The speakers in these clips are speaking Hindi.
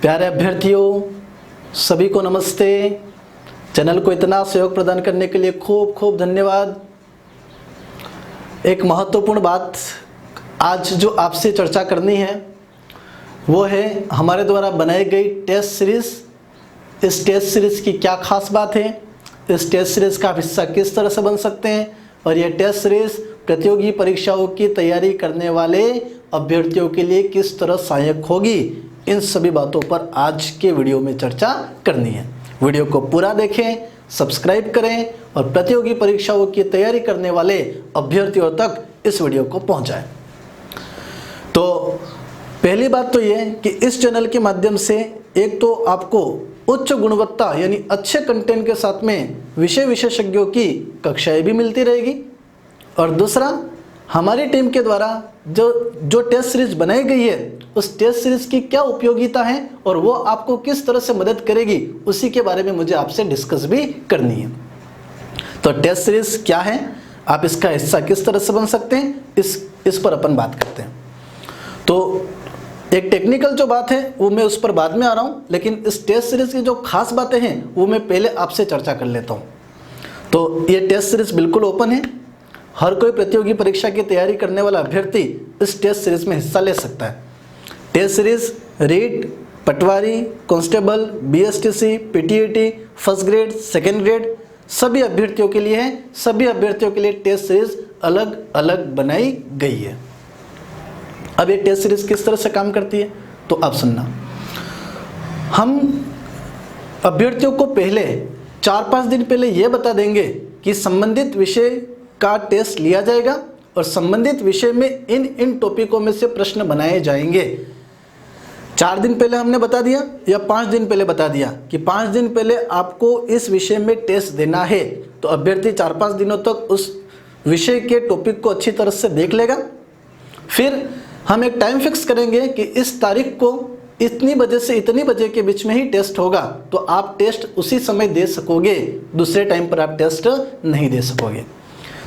प्यारे अभ्यर्थियों, सभी को नमस्ते। चैनल को इतना सहयोग प्रदान करने के लिए खूब खूब धन्यवाद। एक महत्वपूर्ण बात आज जो आपसे चर्चा करनी है वो है हमारे द्वारा बनाई गई टेस्ट सीरीज़। इस टेस्ट सीरीज़ की क्या खास बात है, इस टेस्ट सीरीज़ का हिस्सा किस तरह से बन सकते हैं और ये टेस्ट सीरीज़ प्रतियोगी परीक्षाओं की तैयारी करने वाले अभ्यर्थियों के लिए किस तरह सहायक होगी, इन सभी बातों पर आज के वीडियो में चर्चा करनी है। वीडियो को पूरा देखें, सब्सक्राइब करें और प्रतियोगी परीक्षाओं की तैयारी करने वाले अभ्यर्थियों तक इस वीडियो को पहुंचाएं। तो पहली बात तो ये कि इस चैनल के माध्यम से एक तो आपको उच्च गुणवत्ता यानी अच्छे कंटेंट के साथ में विषय विशेषज्ञों की कक्षाएं भी मिलती रहेगी और दूसरा हमारी टीम के द्वारा जो टेस्ट सीरीज बनाई गई है उस टेस्ट सीरीज की क्या उपयोगिता है और वो आपको किस तरह से मदद करेगी, उसी के बारे में मुझे आपसे डिस्कस भी करनी है। तो टेस्ट सीरीज क्या है, आप इसका हिस्सा किस तरह से बन सकते हैं, इस पर अपन बात करते हैं। तो एक टेक्निकल जो बात है वो मैं उस पर बाद में आ रहा हूँ, लेकिन इस टेस्ट सीरीज की जो खास बातें हैं वो मैं पहले आपसे चर्चा कर लेता हूँ। तो ये टेस्ट सीरीज बिल्कुल ओपन है, हर कोई प्रतियोगी परीक्षा की तैयारी करने वाला अभ्यर्थी इस टेस्ट सीरीज में हिस्सा ले सकता है। Test series REET, patwari, constable, BSTC, PTET, first grade, second grade सभी अभ्यर्थियों के लिए है। सभी अभ्यर्थियों के लिए टेस्ट सीरीज अलग अलग बनाई गई है। अब ये टेस्ट सीरीज किस तरह से काम करती है तो आप सुनना। हम अभ्यर्थियों को पहले 4-5 दिन पहले ये बता देंगे कि संबंधित विषय का टेस्ट लिया जाएगा और संबंधित विषय में इन टॉपिकों में से प्रश्न बनाए जाएंगे। 4 दिन पहले हमने बता दिया या 5 दिन पहले बता दिया कि 5 दिन पहले आपको इस विषय में टेस्ट देना है, तो अभ्यर्थी 4-5 दिनों तक उस विषय के टॉपिक को अच्छी तरह से देख लेगा। फिर हम एक टाइम फिक्स करेंगे कि इस तारीख को इतनी बजे से इतनी बजे के बीच में ही टेस्ट होगा, तो आप टेस्ट उसी समय दे सकोगे, दूसरे टाइम पर आप टेस्ट नहीं दे सकोगे।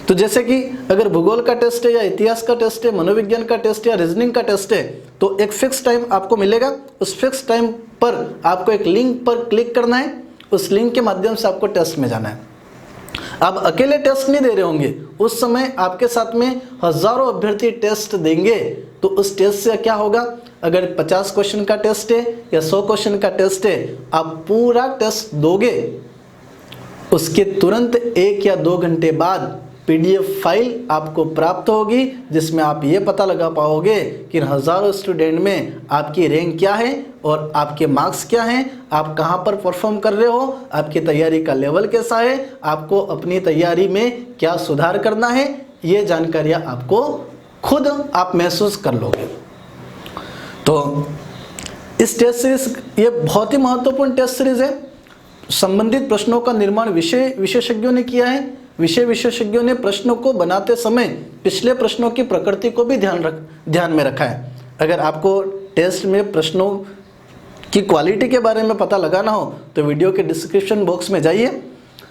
तो जैसे कि अगर भूगोल का टेस्ट है या इतिहास का टेस्ट है, मनोविज्ञान का टेस्ट है या रीजनिंग का टेस्ट है, तो एक फिक्स टाइम आपको मिलेगा। उस फिक्स टाइम पर आपको एक लिंक पर क्लिक करना है, उस लिंक के माध्यम से आपको टेस्ट में जाना है। आप अकेले टेस्ट नहीं दे रहे होंगे, उस समय आपके साथ में हजारों अभ्यर्थी टेस्ट देंगे। तो उस टेस्ट से क्या होगा, अगर 50 क्वेश्चन का टेस्ट है या 100 क्वेश्चन का टेस्ट है, आप पूरा टेस्ट दोगे, उसके तुरंत 1 या 2 घंटे बाद PDF फाइल आपको प्राप्त होगी, जिसमें आप ये पता लगा पाओगे कि हज़ारों स्टूडेंट में आपकी रैंक क्या है और आपके मार्क्स क्या हैं, आप कहाँ पर परफॉर्म कर रहे हो, आपकी तैयारी का लेवल कैसा है, आपको अपनी तैयारी में क्या सुधार करना है, ये जानकारियाँ आपको खुद आप महसूस कर लोगे। तो इस टेस्ट सीरीज ये बहुत ही महत्वपूर्ण टेस्ट सीरीज है। संबंधित प्रश्नों का निर्माण विषय विशेषज्ञों ने किया है। विषय विशेषज्ञों ने प्रश्नों को बनाते समय पिछले प्रश्नों की प्रकृति को भी ध्यान में रखा है। अगर आपको टेस्ट में प्रश्नों की क्वालिटी के बारे में पता लगाना हो तो वीडियो के डिस्क्रिप्शन बॉक्स में जाइए,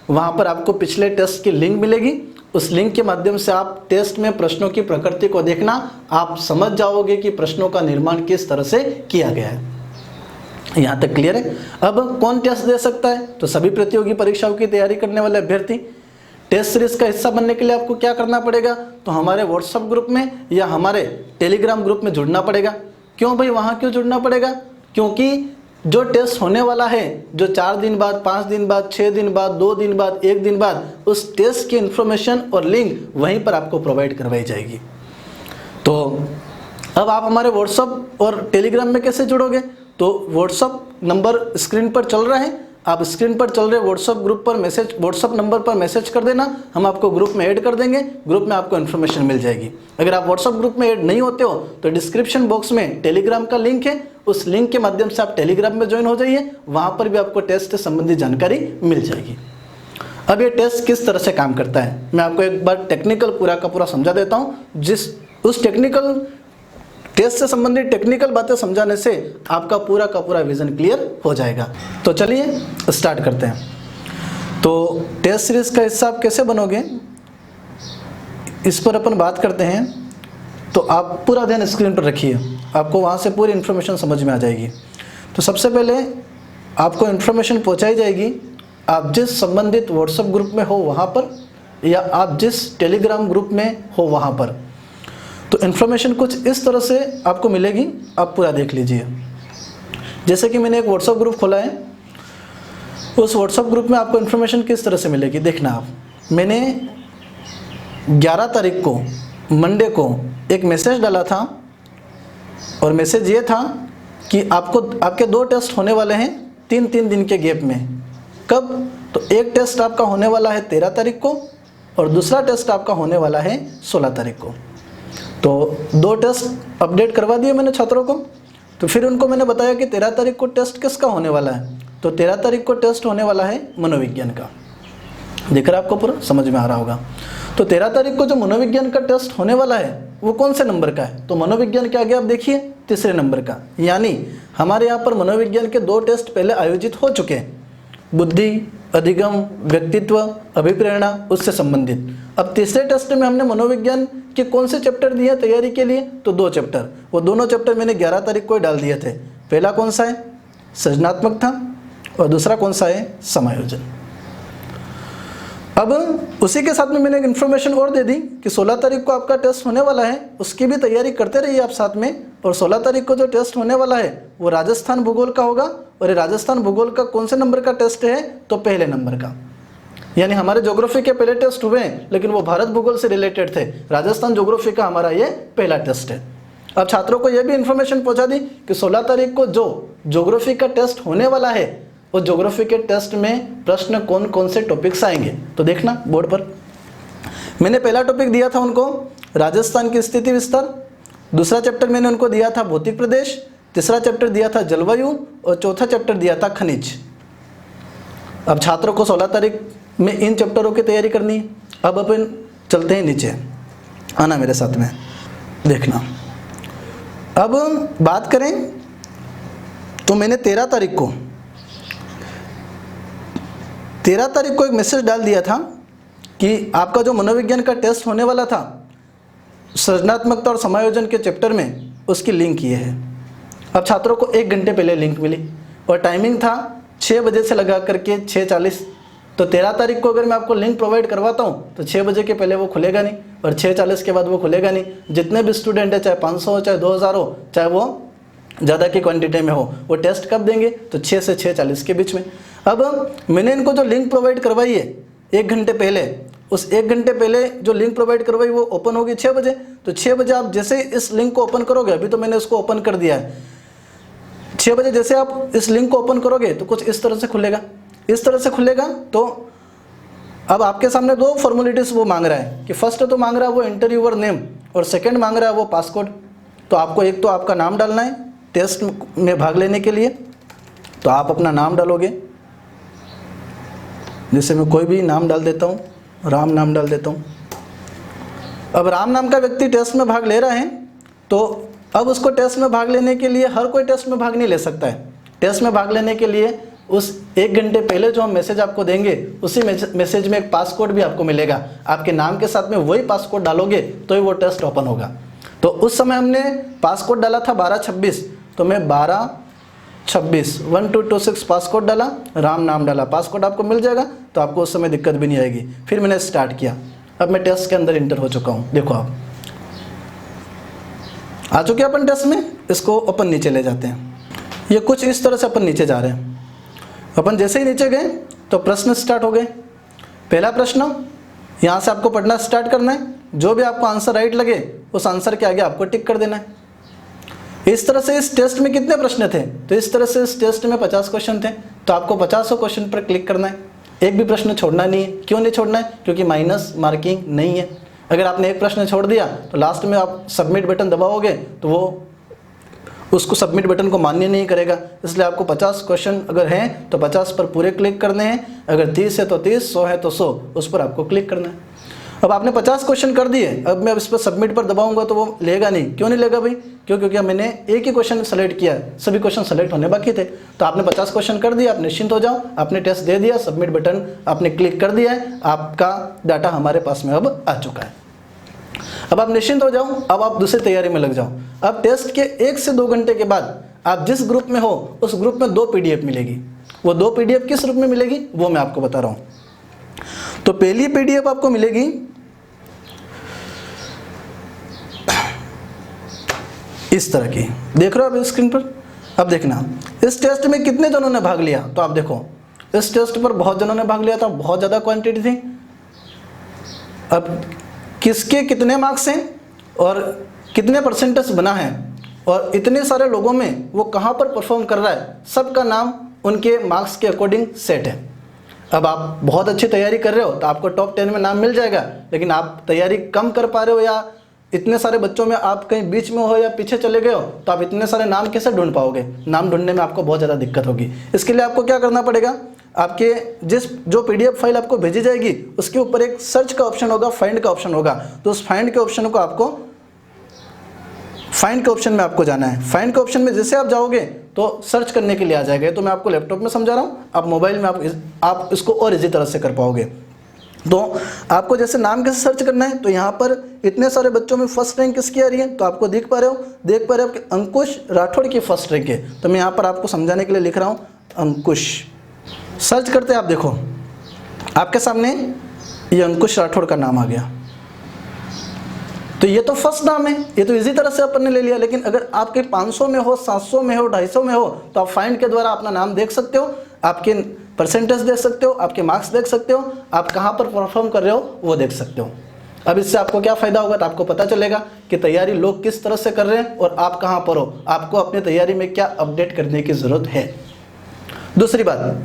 वहाँ पर आपको पिछले टेस्ट की लिंक मिलेगी। उस लिंक के माध्यम से आप टेस्ट में प्रश्नों की प्रकृति को देखना, आप समझ जाओगे कि प्रश्नों का निर्माण किस तरह से किया गया है। यहाँ तक क्लियर है। अब कौन टेस्ट दे सकता है, तो सभी प्रतियोगी परीक्षाओं की तैयारी करने वाले अभ्यर्थी। टेस्ट सीरीज का हिस्सा बनने के लिए आपको क्या करना पड़ेगा, तो हमारे व्हाट्सएप ग्रुप में या हमारे टेलीग्राम ग्रुप में जुड़ना पड़ेगा। क्यों भाई, वहाँ क्यों जुड़ना पड़ेगा, क्योंकि जो टेस्ट होने वाला है, जो 4 दिन बाद, 5 दिन बाद, 6 दिन बाद, 2 दिन बाद, 1 दिन बाद, उस टेस्ट की इन्फॉर्मेशन और लिंक वहीं पर आपको प्रोवाइड करवाई जाएगी। तो अब आप हमारे व्हाट्सएप और टेलीग्राम में कैसे जुड़ोगे, तो व्हाट्सएप नंबर स्क्रीन पर चल रहा है, आप स्क्रीन पर चल रहे व्हाट्सएप ग्रुप पर व्हाट्सएप नंबर पर मैसेज कर देना, हम आपको ग्रुप में ऐड कर देंगे। ग्रुप में आपको इन्फॉर्मेशन मिल जाएगी। अगर आप व्हाट्सएप ग्रुप में ऐड नहीं होते हो तो डिस्क्रिप्शन बॉक्स में टेलीग्राम का लिंक है, उस लिंक के माध्यम से आप टेलीग्राम में ज्वाइन हो जाइए, वहाँ पर भी आपको टेस्ट से संबंधित जानकारी मिल जाएगी। अब ये टेस्ट किस तरह से काम करता है, मैं आपको एक बार टेक्निकल पूरा का पूरा समझा देता हूँ। उस टेक्निकल टेस्ट से संबंधित टेक्निकल बातें समझाने से आपका पूरा का पूरा विजन क्लियर हो जाएगा। तो चलिए स्टार्ट करते हैं। तो टेस्ट सीरीज का हिस्सा आप कैसे बनोगे, इस पर अपन बात करते हैं। तो आप पूरा ध्यान स्क्रीन पर रखिए, आपको वहाँ से पूरी इन्फॉर्मेशन समझ में आ जाएगी। तो सबसे पहले आपको इन्फॉर्मेशन पहुंचाई जाएगी आप जिस संबंधित व्हाट्सएप ग्रुप में हो वहाँ पर, या आप जिस टेलीग्राम ग्रुप में हो वहाँ पर। तो इन्फॉर्मेशन कुछ इस तरह से आपको मिलेगी, आप पूरा देख लीजिए। जैसे कि मैंने एक व्हाट्सएप ग्रुप खोला है, उस व्हाट्सएप ग्रुप में आपको इन्फॉर्मेशन किस तरह से मिलेगी देखना आप। मैंने 11 तारीख को मंडे को एक मैसेज डाला था, और मैसेज ये था कि आपके 2 टेस्ट होने वाले हैं 3-3 दिन के गैप में। कब? तो एक टेस्ट आपका होने वाला है 13 तारीख को, और दूसरा टेस्ट आपका होने वाला है 16 तारीख को। तो 2 टेस्ट अपडेट करवा दिए मैंने छात्रों को। तो फिर उनको मैंने बताया कि 13 तारीख को टेस्ट किसका होने वाला है। तो 13 तारीख को टेस्ट होने वाला है मनोविज्ञान का। देख रहे आपको पूरा समझ में आ रहा होगा। तो 13 तारीख को जो मनोविज्ञान का टेस्ट होने वाला है वो कौन से नंबर का है? तो मनोविज्ञान के आगे आप देखिए तीसरे नंबर का। यानी हमारे यहाँ पर मनोविज्ञान के 2 टेस्ट पहले आयोजित हो चुके हैं, बुद्धि, अधिगम, व्यक्तित्व, अभिप्रेरणा, उससे संबंधित। अब तीसरे टेस्ट में हमने मनोविज्ञान के कौन से चैप्टर दिए तैयारी के लिए? तो 2 चैप्टर। वो दोनों चैप्टर मैंने 11 तारीख को ही डाल दिए थे। पहला कौन सा है? सृजनात्मक था, और दूसरा कौन सा है? समायोजन। अब उसी के साथ में मैंने एक इन्फॉर्मेशन और दे दी कि 16 तारीख को आपका टेस्ट होने वाला है, उसकी भी तैयारी करते रहिए आप साथ में। और 16 तारीख को जो टेस्ट होने वाला है वो राजस्थान भूगोल का होगा, और ये राजस्थान भूगोल का कौन से नंबर का टेस्ट है? तो पहले नंबर का। यानी हमारे ज्योग्राफी के पहले टेस्ट हुए हैं, लेकिन वो भारत भूगोल से रिलेटेड थे। राजस्थान ज्योग्राफी का हमारा ये पहला टेस्ट है। अब छात्रों को यह भी इन्फॉर्मेशन पहुंचा दी कि 16 तारीख को जो ज्योग्राफी का टेस्ट होने वाला है, वो ज्योग्राफी के टेस्ट में प्रश्न कौन कौन से टॉपिक्स आएंगे। तो देखना बोर्ड पर मैंने पहला टॉपिक दिया था उनको राजस्थान की स्थिति विस्तार, दूसरा चैप्टर मैंने उनको दिया था भौतिक प्रदेश, तीसरा चैप्टर दिया था जलवायु, और चौथा चैप्टर दिया था खनिज। अब छात्रों को 16 तारीख में इन चैप्टरों की तैयारी करनी है। अब अपन चलते हैं नीचे, आना मेरे साथ में देखना। अब बात करें तो मैंने 13 तारीख को एक मैसेज डाल दिया था कि आपका जो मनोविज्ञान का टेस्ट होने वाला था सृजनात्मकता और समायोजन के चैप्टर में, उसकी लिंक ये है। अब छात्रों को 1 घंटे पहले लिंक मिली, और टाइमिंग था 6 बजे से लगा करके 6:40। तो 13 तारीख को अगर मैं आपको लिंक प्रोवाइड करवाता हूँ तो 6 बजे के पहले वो खुलेगा नहीं, और 6:40 के बाद वो खुलेगा नहीं। जितने भी स्टूडेंट है, चाहे 500 हो, चाहे 2000 हो, चाहे वो ज़्यादा की क्वांटिटी में हो, वो टेस्ट कब देंगे? तो 6 से 6:40 के बीच में। अब मैंने इनको जो लिंक प्रोवाइड करवाई है 1 घंटे पहले, उस 1 घंटे पहले जो लिंक प्रोवाइड करवाई वो ओपन होगी 6 बजे। तो 6 बजे आप जैसे इस लिंक को ओपन करोगे, अभी तो मैंने इसको ओपन कर दिया है, 6 बजे जैसे आप इस लिंक को ओपन करोगे तो कुछ इस तरह से खुलेगा, इस तरह से खुलेगा। तो अब आपके सामने 2 फॉर्मेलिटीज़ वो मांग रहा है कि फर्स्ट तो मांग रहा है वो एंटर योर नेम, और सेकंड मांग रहा है वो पासकोड। तो आपको एक तो आपका नाम डालना है टेस्ट में भाग लेने के लिए, तो आप अपना नाम डालोगे। जैसे मैं कोई भी नाम डाल देता हूँ, राम नाम डाल देता हूँ। अब राम नाम का व्यक्ति टेस्ट में भाग ले रहा है, तो अब उसको टेस्ट में भाग लेने के लिए हर कोई टेस्ट में भाग नहीं ले सकता है। टेस्ट में भाग लेने के लिए उस 1 घंटे पहले जो हम मैसेज आपको देंगे, उसी मैसेज में एक पासकोड भी आपको मिलेगा। आपके नाम के साथ में वही पासकोड डालोगे तो ही वो टेस्ट ओपन होगा। तो उस समय हमने पासकोड डाला था 1226, तो मैं 1226 1226 पासकोड डाला, राम नाम डाला, पासकोड आपको मिल जाएगा, तो आपको उस समय दिक्कत भी नहीं आएगी। फिर मैंने स्टार्ट किया। अब मैं टेस्ट के अंदर इंटर हो चुका हूँ। देखो आप आ चुके अपन टेस्ट में। इसको अपन नीचे ले जाते हैं। ये कुछ इस तरह से अपन नीचे जा रहे हैं। अपन जैसे ही नीचे गए तो प्रश्न स्टार्ट हो गए। पहला प्रश्न यहाँ से आपको पढ़ना स्टार्ट करना है। जो भी आपको आंसर राइट लगे उस आंसर के आगे आपको टिक कर देना है। इस तरह से इस टेस्ट में कितने प्रश्न थे? तो इस तरह से इस टेस्ट में 50 क्वेश्चन थे, तो आपको 50 क्वेश्चन पर क्लिक करना है। एक भी प्रश्न छोड़ना नहीं है। क्यों नहीं छोड़ना है? क्योंकि माइनस मार्किंग नहीं है। अगर आपने एक प्रश्न छोड़ दिया तो लास्ट में आप सबमिट बटन दबाओगे तो वो उसको सबमिट बटन को मान्य नहीं करेगा। इसलिए आपको 50 क्वेश्चन अगर हैं तो 50 पर पूरे क्लिक करने हैं। अगर 30 है तो 30, 100 है तो 100, उस पर आपको क्लिक करना है। अब आपने 50 क्वेश्चन कर दिए। अब मैं इस पर सबमिट पर दबाऊंगा तो वो लेगा नहीं। क्यों नहीं लेगा भाई? क्योंकि मैंने एक ही क्वेश्चन सेलेक्ट किया है, सभी क्वेश्चन सेलेक्ट होने बाकी थे। तो आपने 50 क्वेश्चन कर दिया, आप निश्चिंत हो जाओ। आपने टेस्ट दे दिया, सबमिट बटन आपने क्लिक कर दिया है, आपका डाटा हमारे पास में अब आ चुका है। अब आप निश्चिंत हो जाओ। अब आप दूसरी तैयारी में लग जाओ। अब टेस्ट के 1 से 2 घंटे के बाद आप जिस ग्रुप में हो उस ग्रुप में 2 PDF मिलेगी। वो 2 PDF किस रूप में मिलेगी वो मैं आपको बता रहा हूँ। तो पहली PDF आपको मिलेगी इस तरह की, देख रहे हो आप स्क्रीन पर। अब देखना इस टेस्ट में कितने जनों ने भाग लिया, तो आप देखो इस टेस्ट पर बहुत जनों ने भाग लिया था, बहुत ज़्यादा क्वांटिटी थी। अब किसके कितने मार्क्स हैं और कितने परसेंटेज बना है और इतने सारे लोगों में वो कहाँ पर परफॉर्म कर रहा है, सबका नाम उनके मार्क्स के अकॉर्डिंग सेट है। अब आप बहुत अच्छी तैयारी कर रहे हो तो आपको टॉप 10 में नाम मिल जाएगा, लेकिन आप तैयारी कम कर पा रहे हो या इतने सारे बच्चों में आप कहीं बीच में हो या पीछे चले गए हो, तो आप इतने सारे नाम कैसे ढूंढ पाओगे। नाम ढूंढने में आपको बहुत ज़्यादा दिक्कत होगी। इसके लिए आपको क्या करना पड़ेगा, आपके जो PDF फाइल आपको भेजी जाएगी उसके ऊपर एक सर्च का ऑप्शन होगा, फाइंड का ऑप्शन होगा। तो उस फाइंड के ऑप्शन को आपको फाइंड के ऑप्शन में आपको जाना है। फाइंड के ऑप्शन में जैसे आप जाओगे तो सर्च करने के लिए आ जाएगा। तो मैं आपको लैपटॉप में समझा रहा हूँ, आप मोबाइल में आप इसको और इजी तरह से कर पाओगे। तो आपको जैसे नाम कैसे सर्च करना है, तो यहाँ पर इतने सारे बच्चों में फर्स्ट रैंक किसकी आ रही है, तो आपको देख पा रहे हो कि अंकुश राठौड़ की फर्स्ट रैंक है। तो मैं यहाँ पर आपको समझाने के लिए लिख रहा हूँ अंकुश। सर्च करते आप देखो आपके सामने ये अंकुश राठौड़ का नाम आ गया। तो ये तो फर्स्ट नाम है, ये तो इजी तरह से अपन ने ले लिया। लेकिन अगर आपके 500 में हो, 700 में हो, 250 में हो, तो आप फाइंड के द्वारा अपना नाम देख सकते हो, आपके परसेंटेज देख सकते हो, आपके मार्क्स देख सकते हो, आप कहाँ पर परफॉर्म कर रहे हो वो देख सकते हो। अब इससे आपको क्या फ़ायदा होगा, तो आपको पता चलेगा कि तैयारी लोग किस तरह से कर रहे हैं और आप कहाँ पर हो, आपको अपनी तैयारी में क्या अपडेट करने की ज़रूरत है। दूसरी बात,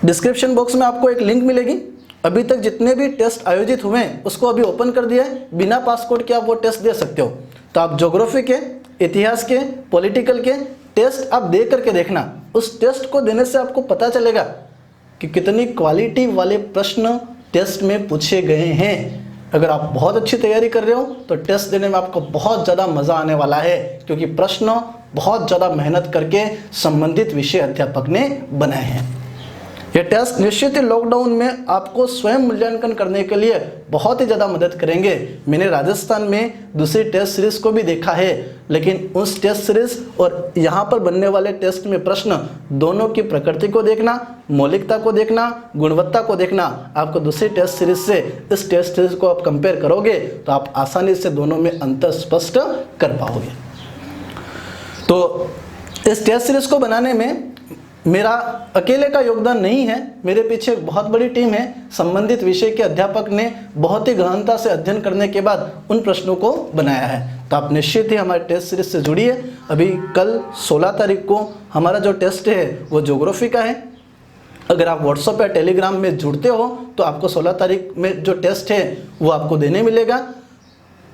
डिस्क्रिप्शन बॉक्स में आपको एक लिंक मिलेगी। अभी तक जितने भी टेस्ट आयोजित हुए हैं उसको अभी ओपन कर दिया है, बिना पासकोड के आप वो टेस्ट दे सकते हो। तो आप ज्योग्राफी के, इतिहास के, पॉलिटिकल के टेस्ट आप दे करके देखना। उस टेस्ट को देने से आपको पता चलेगा कि कितनी क्वालिटी वाले प्रश्न टेस्ट में पूछे गए हैं। अगर आप बहुत अच्छी तैयारी कर रहे हो तो टेस्ट देने में आपको बहुत ज़्यादा मज़ा आने वाला है, क्योंकि प्रश्न बहुत ज़्यादा मेहनत करके संबंधित विषय अध्यापक ने बनाए हैं। ये टेस्ट निश्चित ही लॉकडाउन में आपको स्वयं मूल्यांकन करने के लिए बहुत ही ज़्यादा मदद करेंगे। मैंने राजस्थान में दूसरी टेस्ट सीरीज़ को भी देखा है, लेकिन उस टेस्ट सीरीज़ और यहाँ पर बनने वाले टेस्ट में प्रश्न दोनों की प्रकृति को देखना, मौलिकता को देखना, गुणवत्ता को देखना, आपको दूसरी टेस्ट सीरीज़ से इस टेस्ट सीरीज़ को आप कंपेयर करोगे तो आप आसानी से दोनों में अंतर स्पष्ट कर पाओगे। तो इस टेस्ट सीरीज़ को बनाने में मेरा अकेले का योगदान नहीं है, मेरे पीछे एक बहुत बड़ी टीम है। संबंधित विषय के अध्यापक ने बहुत ही गहनता से अध्ययन करने के बाद उन प्रश्नों को बनाया है। तो आप निश्चित ही हमारे टेस्ट सीरीज से जुड़िए। अभी कल 16 तारीख को हमारा जो टेस्ट है वो ज्योग्राफी का है। अगर आप व्हाट्सएप या टेलीग्राम में जुड़ते हो तो आपको 16 तारीख में जो टेस्ट है वो आपको देने मिलेगा।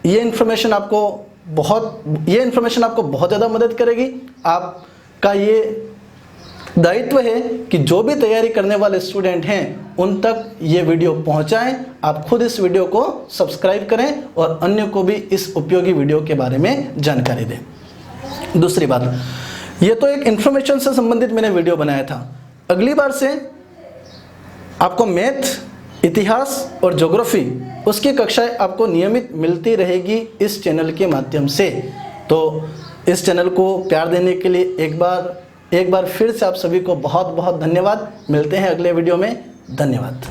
ये इन्फॉर्मेशन आपको बहुत ज़्यादा मदद करेगी। आपका ये दायित्व है कि जो भी तैयारी करने वाले स्टूडेंट हैं उन तक ये वीडियो पहुंचाएं। आप खुद इस वीडियो को सब्सक्राइब करें और अन्य को भी इस उपयोगी वीडियो के बारे में जानकारी दें। दूसरी बात, ये तो एक इन्फॉर्मेशन से संबंधित मैंने वीडियो बनाया था। अगली बार से आपको मैथ, इतिहास और ज्योग्राफी उसकी कक्षाएं आपको नियमित मिलती रहेगी इस चैनल के माध्यम से। तो इस चैनल को प्यार देने के लिए एक बार फिर से आप सभी को बहुत बहुत धन्यवाद। मिलते हैं अगले वीडियो में। धन्यवाद।